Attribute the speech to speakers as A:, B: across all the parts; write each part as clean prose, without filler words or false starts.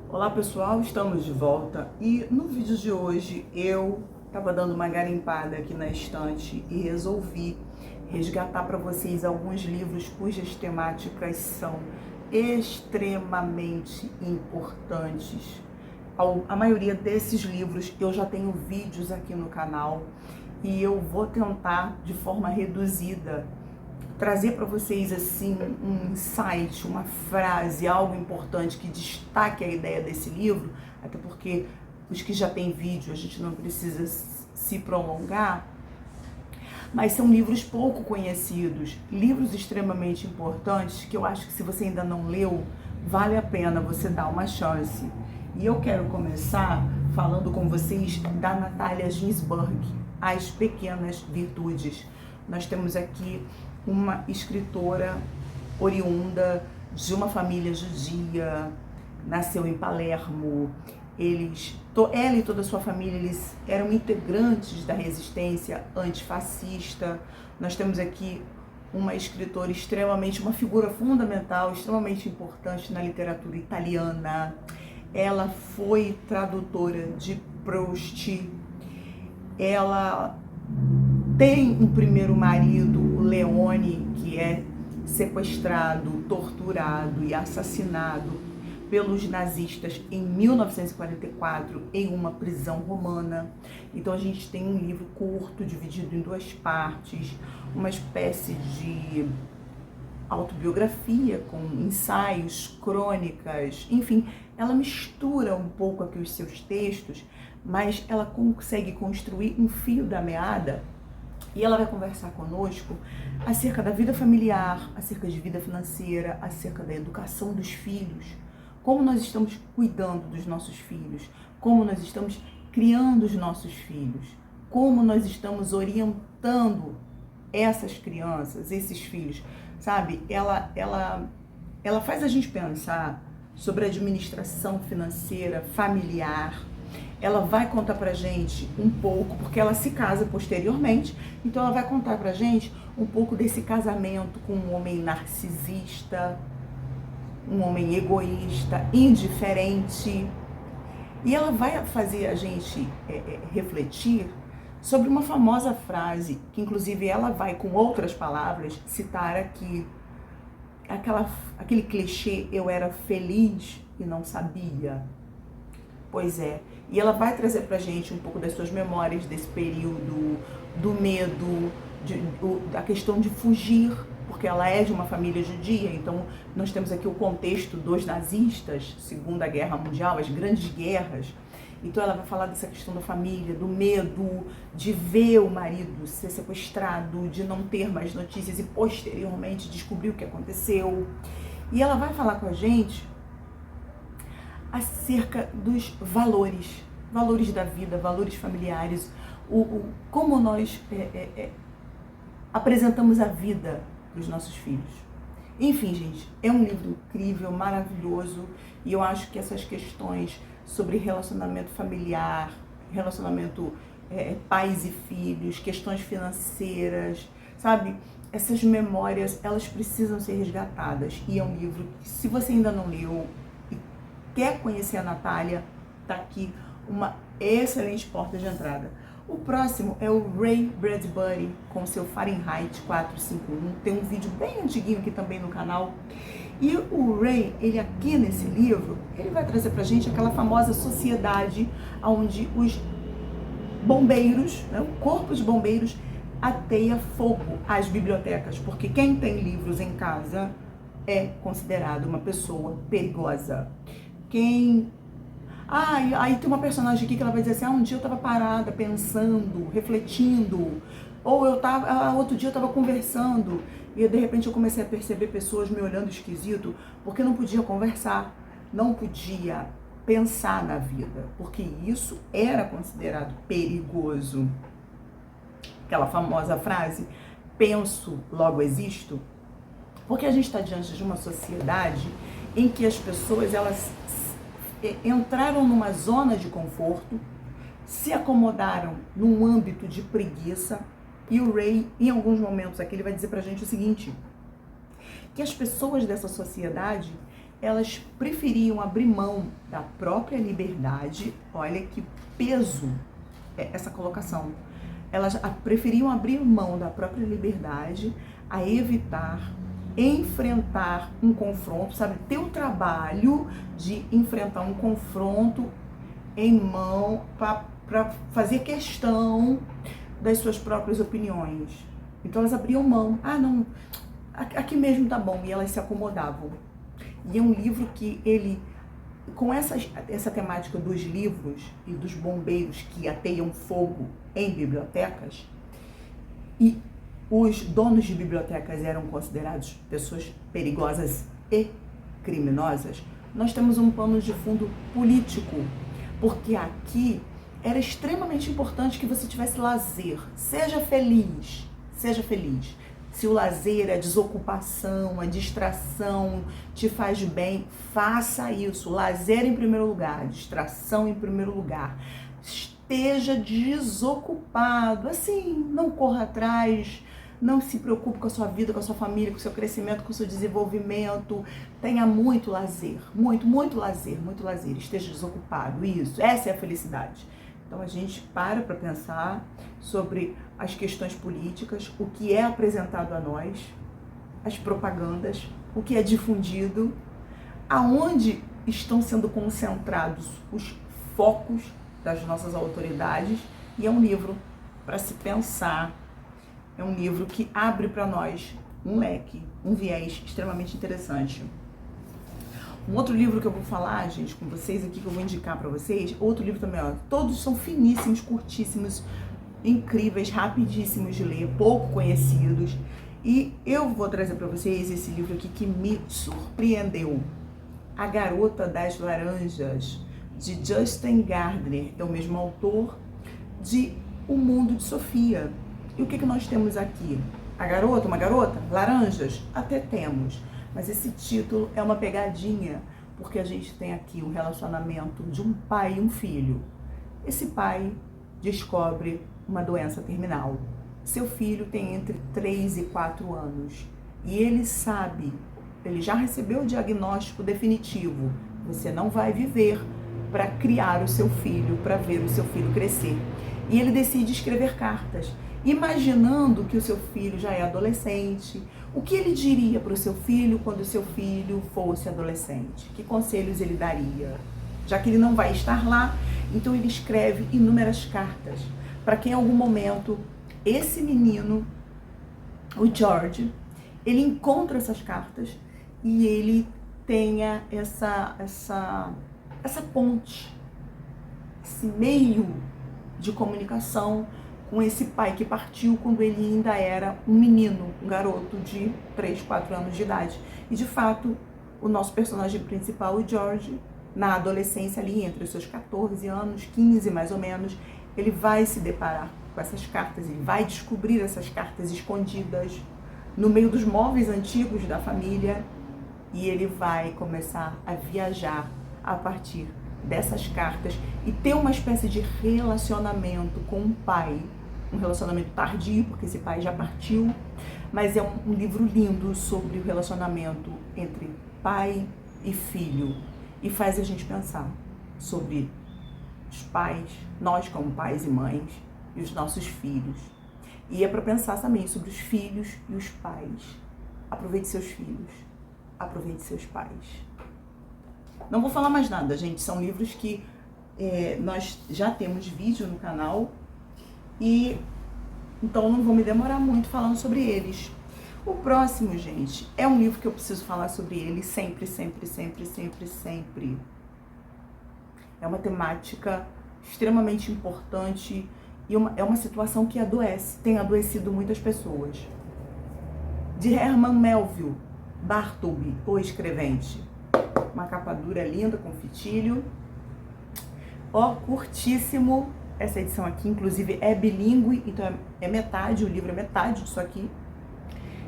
A: Olá pessoal, estamos de volta e no vídeo de hoje eu estava dando uma garimpada aqui na estante e resolvi resgatar para vocês alguns livros cujas temáticas são extremamente importantes. A maioria desses livros eu já tenho vídeos aqui no canal e eu vou tentar de forma reduzida trazer para vocês assim um insight, uma frase, algo importante que destaque a ideia desse livro, até porque os que já têm vídeo a gente não precisa se prolongar, mas são livros pouco conhecidos, livros extremamente importantes que eu acho que se você ainda não leu, vale a pena você dar uma chance. E eu quero começar falando com vocês da Natalia Ginzburg, As Pequenas Virtudes. Nós temos aqui uma escritora oriunda de uma família judia, nasceu em Palermo. Ela e toda a sua família, eles eram integrantes da resistência antifascista. Nós temos aqui uma escritora uma figura fundamental, extremamente importante na literatura italiana. Ela foi tradutora de Proust. Ela tem um primeiro marido, o Leone, que é sequestrado, torturado e assassinado pelos nazistas em 1944 em uma prisão romana. Então a gente tem um livro curto, dividido em duas partes, uma espécie de autobiografia com ensaios, crônicas, enfim, ela mistura um pouco aqui os seus textos, mas ela consegue construir um fio da meada. E ela vai conversar conosco acerca da vida familiar, acerca de vida financeira, acerca da educação dos filhos, como nós estamos cuidando dos nossos filhos, como nós estamos criando os nossos filhos, como nós estamos orientando essas crianças, esses filhos, sabe? Ela faz a gente pensar sobre a administração financeira familiar. Ela vai contar pra gente um pouco, porque ela se casa posteriormente, então ela vai contar pra gente um pouco desse casamento com um homem narcisista, um homem egoísta, indiferente. E ela vai fazer a gente refletir sobre uma famosa frase, que inclusive ela vai com outras palavras citar aqui, aquele clichê, eu era feliz e não sabia. Pois é, e ela vai trazer pra gente um pouco das suas memórias desse período, do medo, da questão de fugir, porque ela é de uma família judia, então nós temos aqui o contexto dos nazistas, Segunda Guerra Mundial, as grandes guerras. Então ela vai falar dessa questão da família, do medo de ver o marido ser sequestrado, de não ter mais notícias e posteriormente descobrir o que aconteceu. E ela vai falar com a gente acerca dos valores da vida, valores familiares, como nós apresentamos a vida para os nossos filhos. Enfim, gente, é um livro incrível, maravilhoso, e eu acho que essas questões sobre relacionamento familiar, relacionamento pais e filhos, questões financeiras, sabe? Essas memórias, elas precisam ser resgatadas, e é um livro que, se você ainda não leu, quer conhecer a Natália, tá aqui uma excelente porta de entrada. O próximo é o Ray Bradbury com seu Fahrenheit 451. Tem um vídeo bem antiguinho aqui também no canal. E o Ray, ele aqui nesse livro, ele vai trazer pra gente aquela famosa sociedade onde os bombeiros, né, o corpo de bombeiros ateia fogo às bibliotecas, porque quem tem livros em casa é considerado uma pessoa perigosa. Aí tem uma personagem aqui que ela vai dizer assim, um dia eu tava parada, pensando, refletindo, ou outro dia eu tava conversando, e de repente eu comecei a perceber pessoas me olhando esquisito, porque não podia conversar, não podia pensar na vida, porque isso era considerado perigoso. Aquela famosa frase, penso, logo existo, porque a gente está diante de uma sociedade em que as pessoas, elas entraram numa zona de conforto, se acomodaram num âmbito de preguiça, e o Ray, em alguns momentos aqui, ele vai dizer pra gente o seguinte, que as pessoas dessa sociedade, elas preferiam abrir mão da própria liberdade. Olha que peso é essa colocação. Elas preferiam abrir mão da própria liberdade a evitar enfrentar um confronto, sabe? Ter o trabalho de enfrentar um confronto em mão para fazer questão das suas próprias opiniões. Então elas abriam mão. Ah, não, aqui mesmo tá bom. E elas se acomodavam. E é um livro que ele, com essa temática dos livros e dos bombeiros que ateiam fogo em bibliotecas, e os donos de bibliotecas eram considerados pessoas perigosas e criminosas, nós temos um pano de fundo político, porque aqui era extremamente importante que você tivesse lazer. Seja feliz, seja feliz. Se o lazer, a desocupação, a distração te faz bem, faça isso. Lazer em primeiro lugar, distração em primeiro lugar. Esteja desocupado, assim, não corra atrás, não se preocupe com a sua vida, com a sua família, com o seu crescimento, com o seu desenvolvimento. Tenha muito lazer, muito lazer, muito lazer. Esteja desocupado, isso, essa é a felicidade. Então a gente para pensar sobre as questões políticas, o que é apresentado a nós, as propagandas, o que é difundido, aonde estão sendo concentrados os focos das nossas autoridades, e é um livro para se pensar, é um livro que abre para nós um leque, um viés extremamente interessante. Um outro livro que eu vou falar, gente, com vocês aqui, que eu vou indicar para vocês, outro livro também, ó, todos são finíssimos, curtíssimos, incríveis, rapidíssimos de ler, pouco conhecidos, e eu vou trazer para vocês esse livro aqui que me surpreendeu, A Garota das Laranjas, de Justin Gardner, é o mesmo autor de O Mundo de Sofia. E o que nós temos aqui? A garota, uma garota? Laranjas? Até temos. Mas esse título é uma pegadinha, porque a gente tem aqui o relacionamento de um pai e um filho. Esse pai descobre uma doença terminal. Seu filho tem entre 3 e 4 anos. E ele sabe, ele já recebeu o diagnóstico definitivo. Você não vai viver para criar o seu filho, para ver o seu filho crescer. E ele decide escrever cartas, imaginando que o seu filho já é adolescente. O que ele diria para o seu filho quando o seu filho fosse adolescente? Que conselhos ele daria? Já que ele não vai estar lá, então ele escreve inúmeras cartas para que em algum momento esse menino, o George, ele encontra essas cartas e ele tenha essa ponte, esse meio de comunicação com esse pai que partiu quando ele ainda era um menino, um garoto de 3, 4 anos de idade. E de fato, o nosso personagem principal, o George, na adolescência ali, entre os seus 14 anos, 15 mais ou menos, ele vai se deparar com essas cartas, ele vai descobrir essas cartas escondidas no meio dos móveis antigos da família, e ele vai começar a viajar a partir dessas cartas e ter uma espécie de relacionamento com o pai, um relacionamento tardio, porque esse pai já partiu, mas é um livro lindo sobre o relacionamento entre pai e filho, e faz a gente pensar sobre os pais, nós como pais e mães, e os nossos filhos. E é para pensar também sobre os filhos e os pais. Aproveite seus filhos, aproveite seus pais. Não vou falar mais nada, gente. São livros que nós já temos vídeo no canal, e então não vou me demorar muito falando sobre eles. O próximo, gente, é um livro que eu preciso falar sobre ele sempre, sempre, sempre, sempre, sempre. É uma temática extremamente importante e é uma situação que adoece, tem adoecido muitas pessoas. De Herman Melville, Bartleby, o Escrevente. Uma capa dura linda, com fitilho. Ó, curtíssimo. Essa edição aqui, inclusive, é bilíngue, então é metade, o livro é metade disso aqui.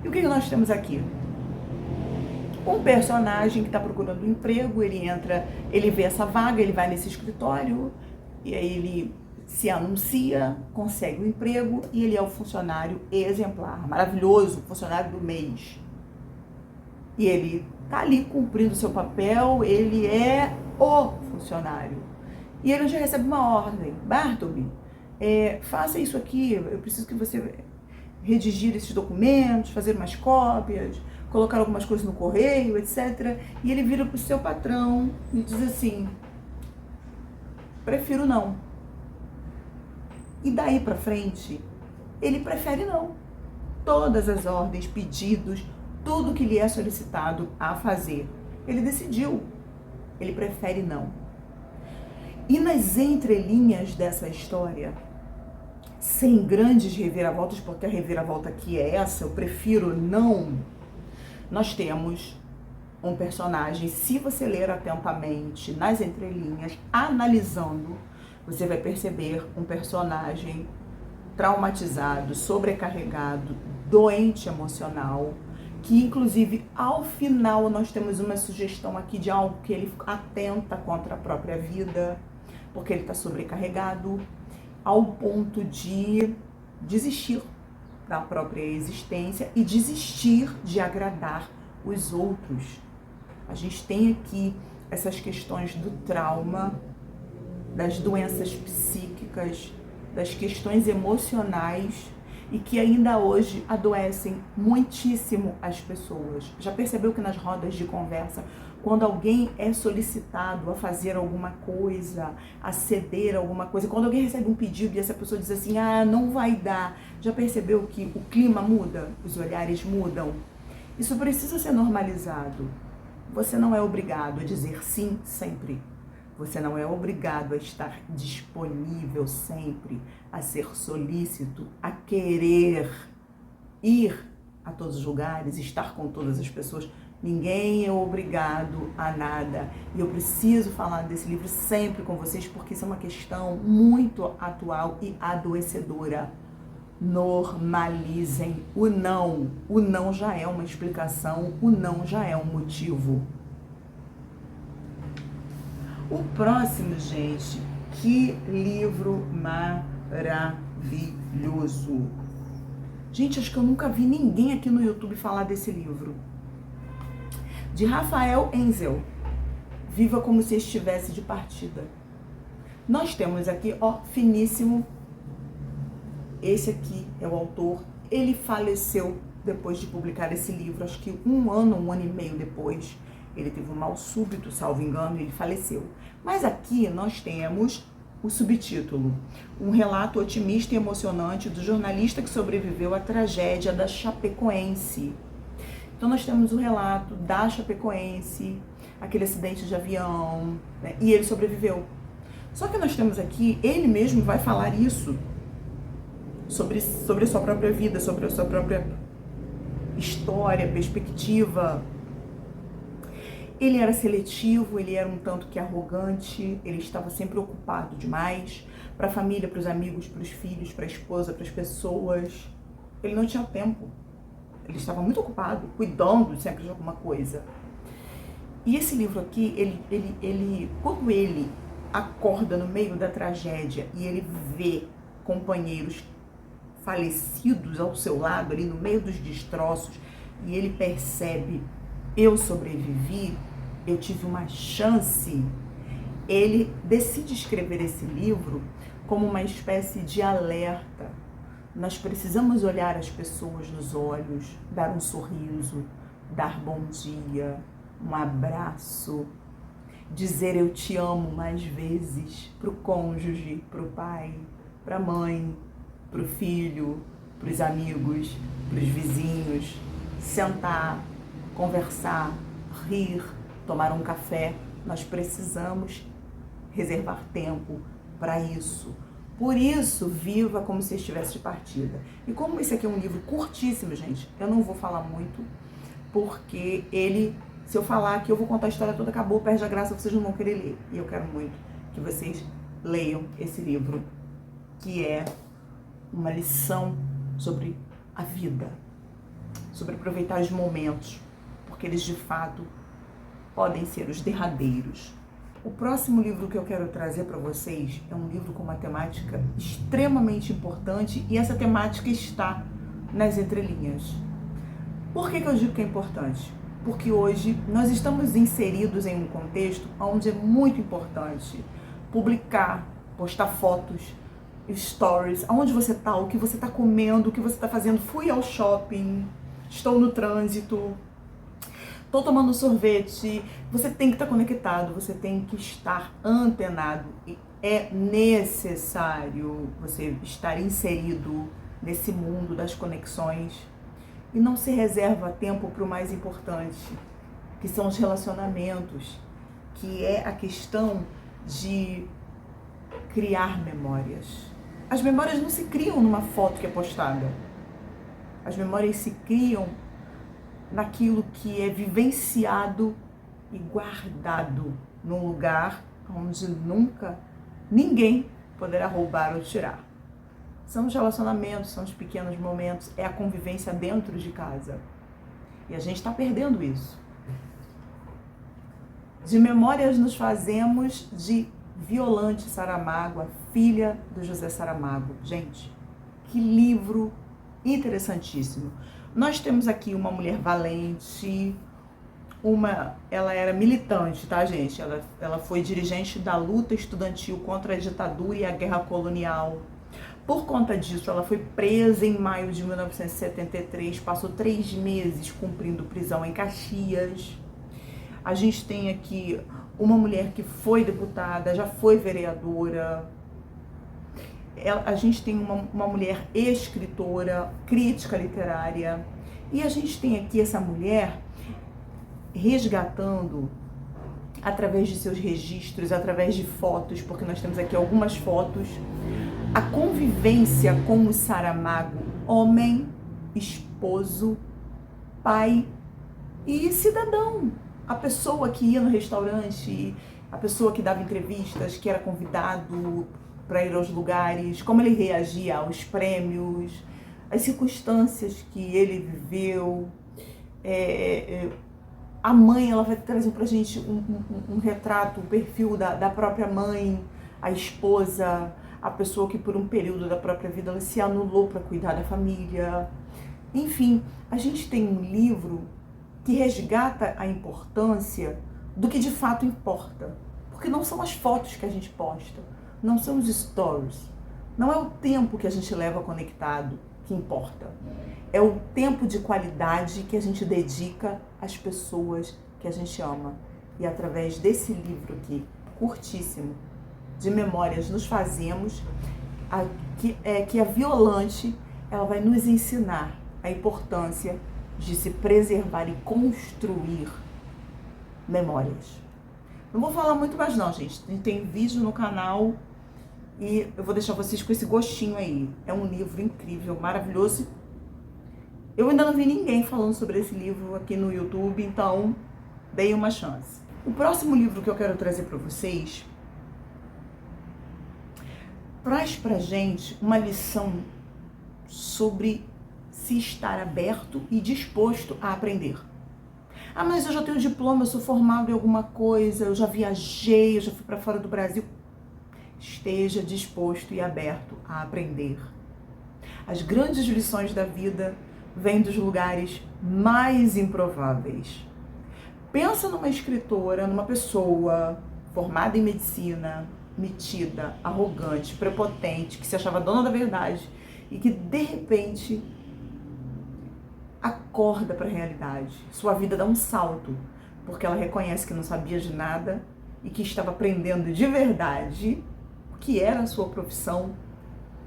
A: E o que nós temos aqui? Um personagem que está procurando um emprego, ele entra, ele vê essa vaga, ele vai nesse escritório, e aí ele se anuncia, consegue o emprego, e ele é o funcionário exemplar, maravilhoso, funcionário do mês. E ele tá ali cumprindo o seu papel, ele é o funcionário. E ele já recebe uma ordem: Bartleby, faça isso aqui, eu preciso que você redigir esses documentos, fazer umas cópias, colocar algumas coisas no correio, etc. E ele vira pro seu patrão e diz assim: prefiro não. E daí pra frente, ele prefere não. Todas as ordens, pedidos, tudo que lhe é solicitado a fazer, ele decidiu. Ele prefere não. E nas entrelinhas dessa história, sem grandes reviravoltas, porque a reviravolta aqui é essa, eu prefiro não, nós temos um personagem, se você ler atentamente nas entrelinhas, analisando, você vai perceber um personagem traumatizado, sobrecarregado, doente emocional, que inclusive ao final nós temos uma sugestão aqui de algo que ele atenta contra a própria vida, porque ele está sobrecarregado, ao ponto de desistir da própria existência e desistir de agradar os outros. A gente tem aqui essas questões do trauma, das doenças psíquicas, das questões emocionais e que ainda hoje adoecem muitíssimo as pessoas. Já percebeu que nas rodas de conversa, quando alguém é solicitado a fazer alguma coisa, a ceder alguma coisa, quando alguém recebe um pedido e essa pessoa diz assim, não vai dar, já percebeu que o clima muda, os olhares mudam? Isso precisa ser normalizado. Você não é obrigado a dizer sim sempre. Você não é obrigado a estar disponível sempre, a ser solícito, a querer ir a todos os lugares, estar com todas as pessoas. Ninguém é obrigado a nada. E eu preciso falar desse livro sempre com vocês, porque isso é uma questão muito atual e adoecedora. Normalizem o não. O não já é uma explicação, o não já é um motivo. O próximo, gente, que livro maravilhoso. Gente, acho que eu nunca vi ninguém aqui no YouTube falar desse livro. De Rafael Enzel, Viva como se estivesse de partida. Nós temos aqui, finíssimo. Esse aqui é o autor. Ele faleceu depois de publicar esse livro, acho que um ano e meio depois. Ele teve um mal súbito, salvo engano, e ele faleceu. Mas aqui nós temos o subtítulo: um relato otimista e emocionante do jornalista que sobreviveu à tragédia da Chapecoense. Então nós temos o relato da Chapecoense, aquele acidente de avião, né? E ele sobreviveu. Só que nós temos aqui, ele mesmo vai falar isso, sobre a sua própria vida, sobre a sua própria história, perspectiva. Ele era seletivo, ele era um tanto que arrogante, ele estava sempre ocupado demais, para a família, para os amigos, para os filhos, para a esposa, para as pessoas. Ele não tinha tempo, ele estava muito ocupado, cuidando sempre de alguma coisa. E esse livro aqui, ele quando ele acorda no meio da tragédia e ele vê companheiros falecidos ao seu lado, ali no meio dos destroços, e ele percebe, eu sobrevivi, eu tive uma chance, ele decide escrever esse livro como uma espécie de alerta. Nós precisamos olhar as pessoas nos olhos, dar um sorriso, dar bom dia, um abraço, dizer eu te amo mais vezes para o cônjuge, para o pai, para a mãe, para o filho, para os amigos, para os vizinhos, sentar, conversar, rir, tomar um café. Nós precisamos reservar tempo para isso. Por isso, viva como se estivesse de partida. E como esse aqui é um livro curtíssimo, gente, eu não vou falar muito, porque ele, se eu falar que eu vou contar a história toda, acabou, perde a graça, vocês não vão querer ler. E eu quero muito que vocês leiam esse livro, que é uma lição sobre a vida, sobre aproveitar os momentos, porque eles de fato podem ser os derradeiros. O próximo livro que eu quero trazer para vocês é um livro com uma temática extremamente importante, e essa temática está nas entrelinhas. Por que eu digo que é importante? porque hoje nós estamos inseridos em um contexto onde é muito importante publicar, postar fotos, stories, aonde você está, o que você está comendo, o que você está fazendo. Fui ao shopping, estou no trânsito, estou tomando sorvete. Você tem que estar conectado, você tem que estar antenado. E é necessário você estar inserido nesse mundo das conexões e não se reserva tempo para o mais importante, que são os relacionamentos, que é a questão de criar memórias. As memórias não se criam numa foto que é postada. As memórias se criam naquilo que é vivenciado e guardado num lugar onde nunca ninguém poderá roubar ou tirar. São os relacionamentos, são os pequenos momentos, é a convivência dentro de casa. E a gente está perdendo isso. De memórias nos fazemos de Violante Saramago, a filha do José Saramago. Gente, que livro interessantíssimo. Nós temos aqui uma mulher valente, ela era militante, tá, gente? Ela foi dirigente da luta estudantil contra a ditadura e a guerra colonial. Por conta disso, ela foi presa em maio de 1973, passou 3 meses cumprindo prisão em Caxias. A gente tem aqui uma mulher que foi deputada, já foi vereadora. A gente tem uma mulher escritora, crítica literária. E a gente tem aqui essa mulher resgatando, através de seus registros, através de fotos, porque nós temos aqui algumas fotos, a convivência com o Saramago, homem, esposo, pai e cidadão. A pessoa que ia no restaurante, a pessoa que dava entrevistas, que era convidado para ir aos lugares, como ele reagia aos prêmios, as circunstâncias que ele viveu. A mãe, ela vai trazer pra gente um retrato, um perfil da própria mãe, a esposa, a pessoa que por um período da própria vida ela se anulou para cuidar da família. Enfim, a gente tem um livro que resgata a importância do que de fato importa. Porque não são as fotos que a gente posta, não são os stories, não é o tempo que a gente leva conectado que importa. É o tempo de qualidade que a gente dedica às pessoas que a gente ama. E através desse livro aqui, curtíssimo, de memórias nos fazemos, que a Violante, ela vai nos ensinar a importância de se preservar e construir memórias. Não vou falar muito mais não, gente. Tem vídeo no canal e eu vou deixar vocês com esse gostinho aí. É um livro incrível, maravilhoso. Eu ainda não vi ninguém falando sobre esse livro aqui no YouTube, então dei uma chance. O próximo livro que eu quero trazer para vocês traz pra gente uma lição sobre se estar aberto e disposto a aprender. Ah, mas eu já tenho diploma, eu sou formado em alguma coisa, eu já viajei, eu já fui para fora do Brasil. Esteja disposto e aberto a aprender. As grandes lições da vida vêm dos lugares mais improváveis. Pensa numa escritora, numa pessoa formada em medicina, metida, arrogante, prepotente, que se achava dona da verdade e que de repente acorda para a realidade. Sua vida dá um salto, porque ela reconhece que não sabia de nada e que estava aprendendo de verdade o que era a sua profissão,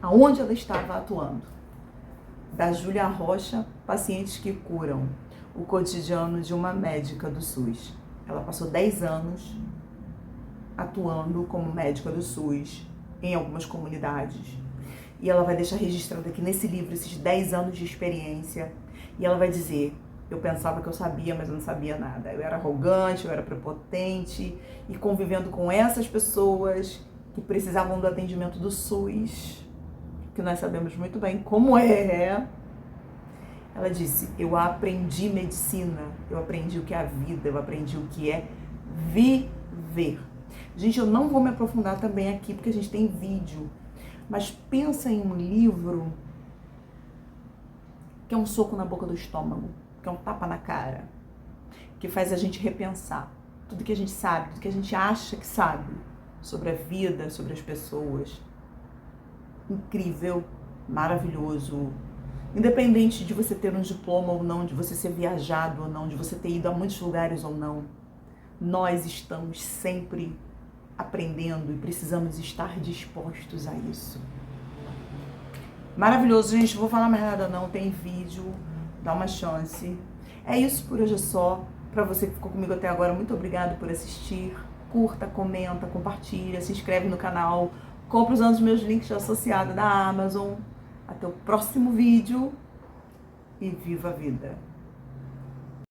A: aonde ela estava atuando. Da Júlia Rocha, Pacientes que Curam, o cotidiano de uma médica do SUS. Ela passou 10 anos atuando como médica do SUS em algumas comunidades. E ela vai deixar registrado aqui nesse livro esses 10 anos de experiência. E ela vai dizer, eu pensava que eu sabia, mas eu não sabia nada. Eu era arrogante, eu era prepotente. E convivendo com essas pessoas que precisavam do atendimento do SUS, que nós sabemos muito bem como é. Ela disse, eu aprendi medicina, eu aprendi o que é a vida, eu aprendi o que é viver. Gente, eu não vou me aprofundar também aqui, porque a gente tem vídeo. Mas pensa em um livro que é um soco na boca do estômago, que é um tapa na cara, que faz a gente repensar tudo que a gente sabe, tudo que a gente acha que sabe sobre a vida, sobre as pessoas. Incrível, maravilhoso. Independente de você ter um diploma ou não, de você ser viajado ou não, de você ter ido a muitos lugares ou não, nós estamos sempre aprendendo e precisamos estar dispostos a isso. Maravilhoso, gente. Não vou falar mais nada não, tem vídeo, dá uma chance. É isso por hoje só. Para você que ficou comigo até agora, muito obrigado por assistir. Curta, comenta, compartilha, se inscreve no canal, compra usando os meus links associados da Amazon. Até o próximo vídeo e viva a vida!